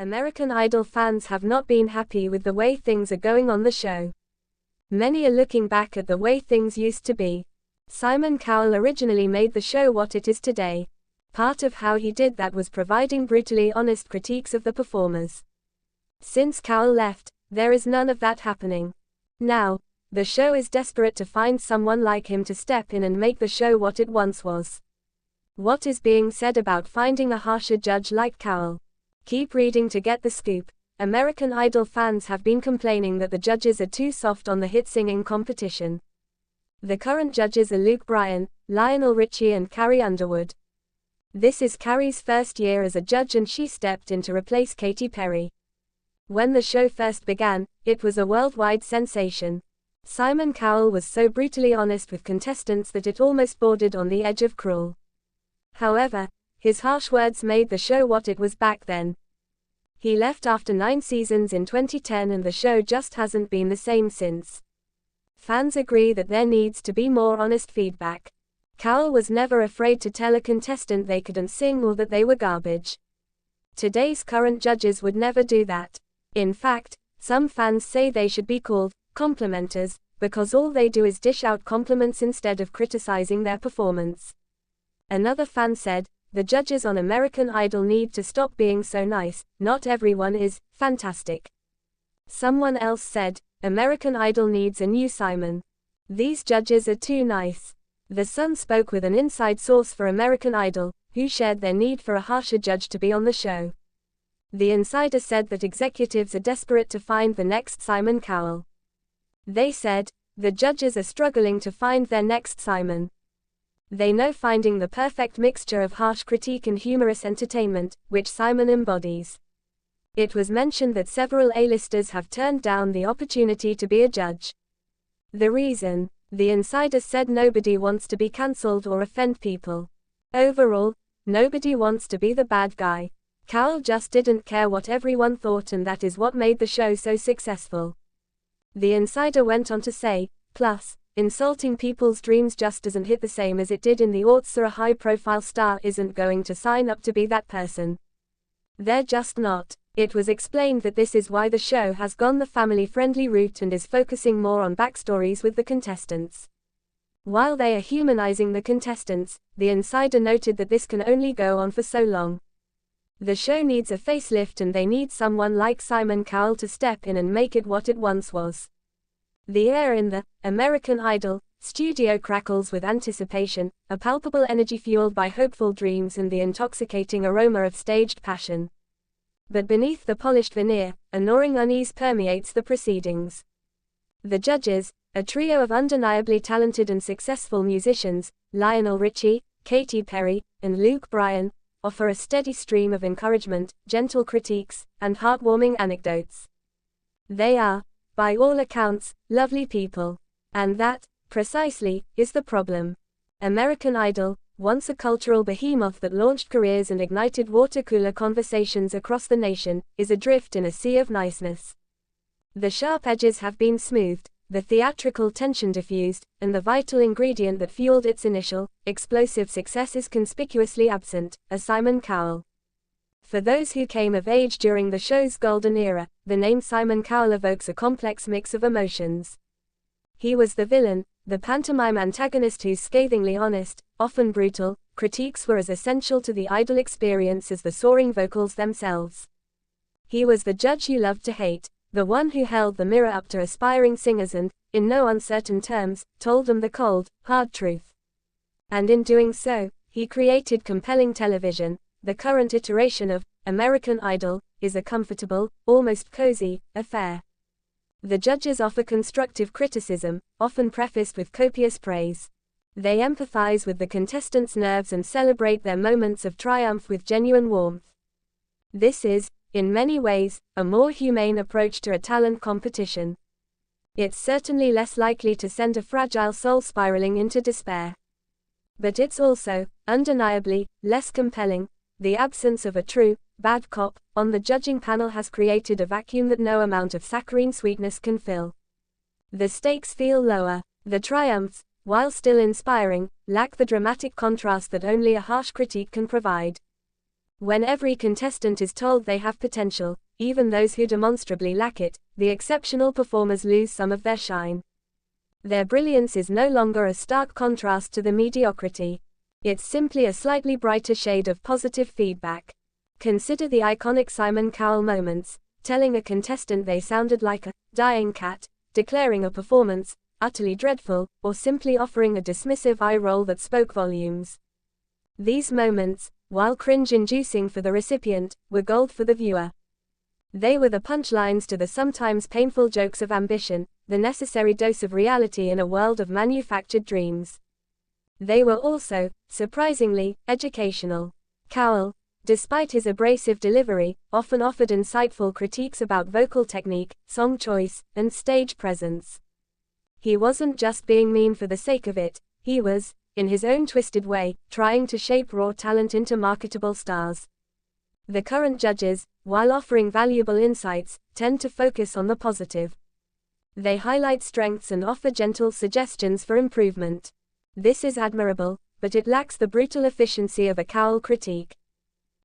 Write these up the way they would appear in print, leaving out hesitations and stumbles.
American Idol fans have not been happy with the way things are going on the show. Many are looking back at the way things used to be. Simon Cowell originally made the show what it is today. Part of how he did that was providing brutally honest critiques of the performers. Since Cowell left, there is none of that happening. Now, the show is desperate to find someone like him to step in and make the show what it once was. What is being said about finding a harsher judge like Cowell? Keep reading to get the scoop. American Idol fans have been complaining that the judges are too soft on the hit singing competition. The current judges are Luke Bryan, Lionel Richie and Carrie Underwood. This is Carrie's first year as a judge and she stepped in to replace Katy Perry. When the show first began, it was a worldwide sensation. Simon Cowell was so brutally honest with contestants that it almost bordered on the edge of cruel. However, his harsh words made the show what it was back then. He left after 9 seasons in 2010 and the show just hasn't been the same since. Fans agree that there needs to be more honest feedback. Cowell was never afraid to tell a contestant they couldn't sing or that they were garbage. Today's current judges would never do that. In fact, some fans say they should be called complimenters, because all they do is dish out compliments instead of criticizing their performance. Another fan said, "The judges on American Idol need to stop being so nice, not everyone is fantastic." Someone else said, "American Idol needs a new Simon. These judges are too nice." The Sun spoke with an inside source for American Idol, who shared their need for a harsher judge to be on the show. The insider said that executives are desperate to find the next Simon Cowell. They said, "The judges are struggling to find their next Simon. They know finding the perfect mixture of harsh critique and humorous entertainment, which Simon embodies." It was mentioned that several A-listers have turned down the opportunity to be a judge. The reason? The insider said nobody wants to be cancelled or offend people. Overall, nobody wants to be the bad guy. Cowell just didn't care what everyone thought and that is what made the show so successful. The insider went on to say, "Plus, insulting people's dreams just doesn't hit the same as it did in the aughts, so a high-profile star isn't going to sign up to be that person. They're just not." It was explained that this is why the show has gone the family-friendly route and is focusing more on backstories with the contestants. While they are humanizing the contestants, the insider noted that this can only go on for so long. The show needs a facelift and they need someone like Simon Cowell to step in and make it what it once was. The air in the American Idol studio crackles with anticipation, a palpable energy fueled by hopeful dreams and the intoxicating aroma of staged passion. But beneath the polished veneer, a gnawing unease permeates the proceedings. The judges, a trio of undeniably talented and successful musicians, Lionel Richie, Katy Perry, and Luke Bryan, offer a steady stream of encouragement, gentle critiques, and heartwarming anecdotes. They are, by all accounts, lovely people. And that, precisely, is the problem. American Idol, once a cultural behemoth that launched careers and ignited water-cooler conversations across the nation, is adrift in a sea of niceness. The sharp edges have been smoothed, the theatrical tension diffused, and the vital ingredient that fueled its initial, explosive success is conspicuously absent, a Simon Cowell. For those who came of age during the show's golden era, the name Simon Cowell evokes a complex mix of emotions. He was the villain, the pantomime antagonist whose scathingly honest, often brutal, critiques were as essential to the Idol experience as the soaring vocals themselves. He was the judge you loved to hate, the one who held the mirror up to aspiring singers and, in no uncertain terms, told them the cold, hard truth. And in doing so, he created compelling television. The current iteration of American Idol is a comfortable, almost cozy, affair. The judges offer constructive criticism, often prefaced with copious praise. They empathize with the contestants' nerves and celebrate their moments of triumph with genuine warmth. This is, in many ways, a more humane approach to a talent competition. It's certainly less likely to send a fragile soul spiraling into despair. But it's also, undeniably, less compelling. The absence of a true, bad cop on the judging panel has created a vacuum that no amount of saccharine sweetness can fill. The stakes feel lower. The triumphs, while still inspiring, lack the dramatic contrast that only a harsh critique can provide. When every contestant is told they have potential, even those who demonstrably lack it, the exceptional performers lose some of their shine. Their brilliance is no longer a stark contrast to the mediocrity. It's simply a slightly brighter shade of positive feedback. Consider the iconic Simon Cowell moments, telling a contestant they sounded like a dying cat, declaring a performance utterly dreadful, or simply offering a dismissive eye roll that spoke volumes. These moments, while cringe-inducing for the recipient, were gold for the viewer. They were the punchlines to the sometimes painful jokes of ambition, the necessary dose of reality in a world of manufactured dreams. They were also, surprisingly, educational. Cowell, despite his abrasive delivery, often offered insightful critiques about vocal technique, song choice, and stage presence. He wasn't just being mean for the sake of it, he was, in his own twisted way, trying to shape raw talent into marketable stars. The current judges, while offering valuable insights, tend to focus on the positive. They highlight strengths and offer gentle suggestions for improvement. This is admirable, but it lacks the brutal efficiency of a Cowell critique.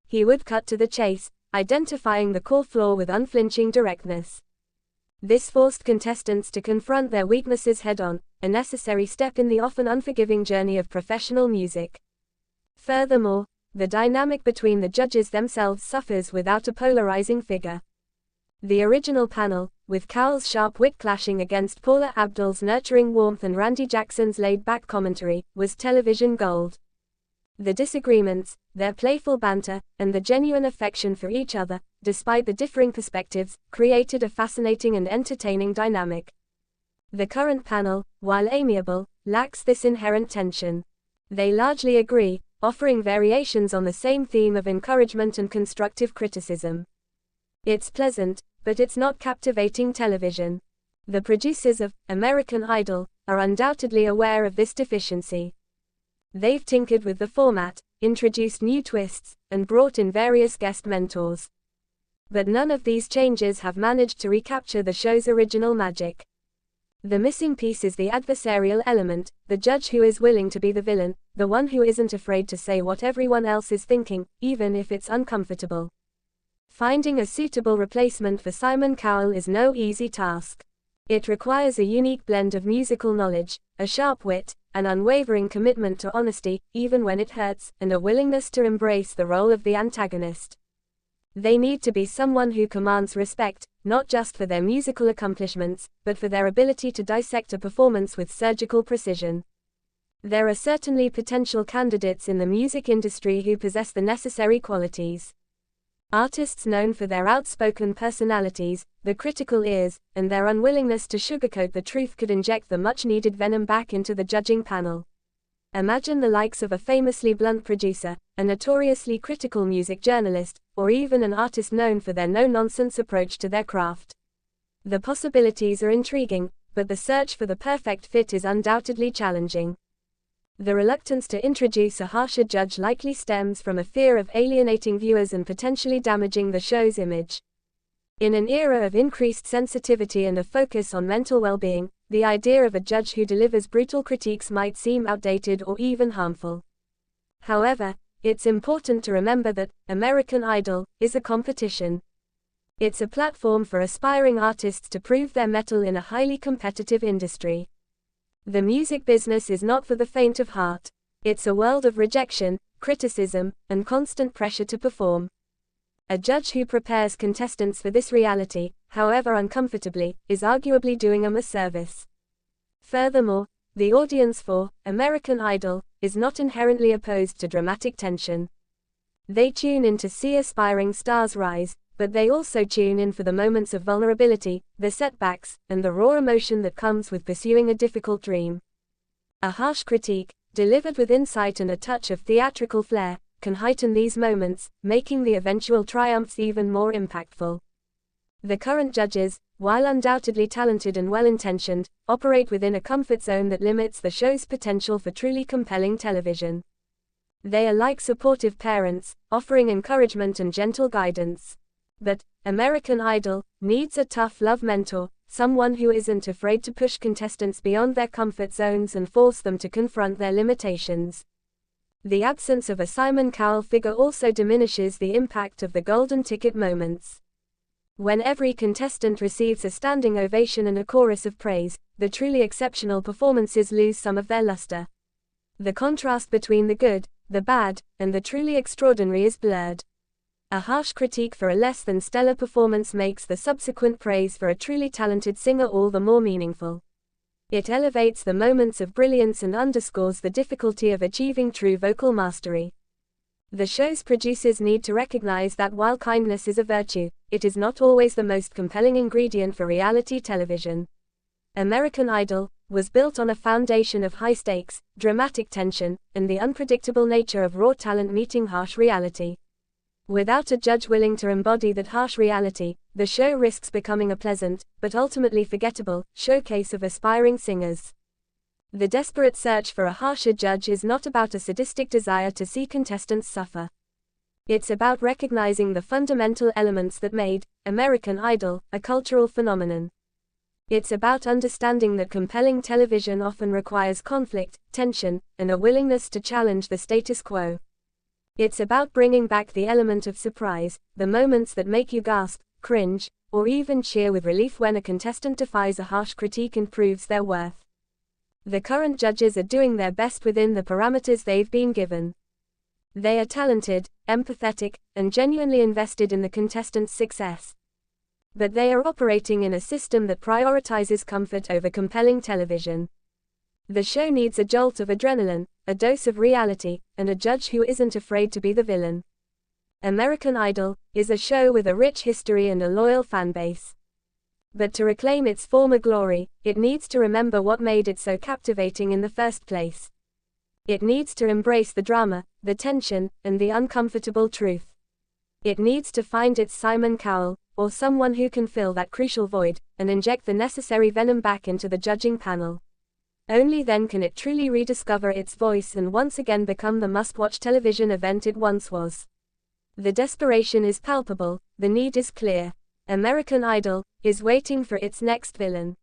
He would cut to the chase, identifying the core flaw with unflinching directness. This forced contestants to confront their weaknesses head-on, a necessary step in the often unforgiving journey of professional music. Furthermore, the dynamic between the judges themselves suffers without a polarizing figure. The original panel, with Cowell's sharp wit clashing against Paula Abdul's nurturing warmth and Randy Jackson's laid-back commentary, was television gold. The disagreements, their playful banter, and the genuine affection for each other, despite the differing perspectives, created a fascinating and entertaining dynamic. The current panel, while amiable, lacks this inherent tension. They largely agree, offering variations on the same theme of encouragement and constructive criticism. It's pleasant, but it's not captivating television. The producers of American Idol are undoubtedly aware of this deficiency. They've tinkered with the format, introduced new twists, and brought in various guest mentors. But none of these changes have managed to recapture the show's original magic. The missing piece is the adversarial element, the judge who is willing to be the villain, the one who isn't afraid to say what everyone else is thinking, even if it's uncomfortable. Finding a suitable replacement for Simon Cowell is no easy task. It requires a unique blend of musical knowledge, a sharp wit, an unwavering commitment to honesty, even when it hurts, and a willingness to embrace the role of the antagonist. They need to be someone who commands respect, not just for their musical accomplishments, but for their ability to dissect a performance with surgical precision. There are certainly potential candidates in the music industry who possess the necessary qualities. Artists known for their outspoken personalities, the critical ears, and their unwillingness to sugarcoat the truth could inject the much-needed venom back into the judging panel. Imagine the likes of a famously blunt producer, a notoriously critical music journalist, or even an artist known for their no-nonsense approach to their craft. The possibilities are intriguing, but the search for the perfect fit is undoubtedly challenging. The reluctance to introduce a harsher judge likely stems from a fear of alienating viewers and potentially damaging the show's image. In an era of increased sensitivity and a focus on mental well-being, the idea of a judge who delivers brutal critiques might seem outdated or even harmful. However, it's important to remember that American Idol is a competition. It's a platform for aspiring artists to prove their mettle in a highly competitive industry. The music business is not for the faint of heart. It's a world of rejection, criticism, and constant pressure to perform. A judge who prepares contestants for this reality, however uncomfortably, is arguably doing them a service. Furthermore, the audience for American Idol is not inherently opposed to dramatic tension. They tune in to see aspiring stars rise, but they also tune in for the moments of vulnerability, the setbacks, and the raw emotion that comes with pursuing a difficult dream. A harsh critique, delivered with insight and a touch of theatrical flair, can heighten these moments, making the eventual triumphs even more impactful. The current judges, while undoubtedly talented and well-intentioned, operate within a comfort zone that limits the show's potential for truly compelling television. They are like supportive parents, offering encouragement and gentle guidance. But American Idol needs a tough love mentor, someone who isn't afraid to push contestants beyond their comfort zones and force them to confront their limitations. The absence of a Simon Cowell figure also diminishes the impact of the golden ticket moments. When every contestant receives a standing ovation and a chorus of praise, the truly exceptional performances lose some of their luster. The contrast between the good, the bad, and the truly extraordinary is blurred. A harsh critique for a less than stellar performance makes the subsequent praise for a truly talented singer all the more meaningful. It elevates the moments of brilliance and underscores the difficulty of achieving true vocal mastery. The show's producers need to recognize that while kindness is a virtue, it is not always the most compelling ingredient for reality television. American Idol was built on a foundation of high stakes, dramatic tension, and the unpredictable nature of raw talent meeting harsh reality. Without a judge willing to embody that harsh reality, the show risks becoming a pleasant, but ultimately forgettable, showcase of aspiring singers. The desperate search for a harsher judge is not about a sadistic desire to see contestants suffer. It's about recognizing the fundamental elements that made American Idol a cultural phenomenon. It's about understanding that compelling television often requires conflict, tension, and a willingness to challenge the status quo. It's about bringing back the element of surprise, the moments that make you gasp, cringe, or even cheer with relief when a contestant defies a harsh critique and proves their worth. The current judges are doing their best within the parameters they've been given. They are talented, empathetic, and genuinely invested in the contestants' success. But they are operating in a system that prioritizes comfort over compelling television. The show needs a jolt of adrenaline, a dose of reality, and a judge who isn't afraid to be the villain. American Idol is a show with a rich history and a loyal fanbase. But to reclaim its former glory, it needs to remember what made it so captivating in the first place. It needs to embrace the drama, the tension, and the uncomfortable truth. It needs to find its Simon Cowell, or someone who can fill that crucial void, and inject the necessary venom back into the judging panel. Only then can it truly rediscover its voice and once again become the must-watch television event it once was. The desperation is palpable, the need is clear. American Idol is waiting for its next villain.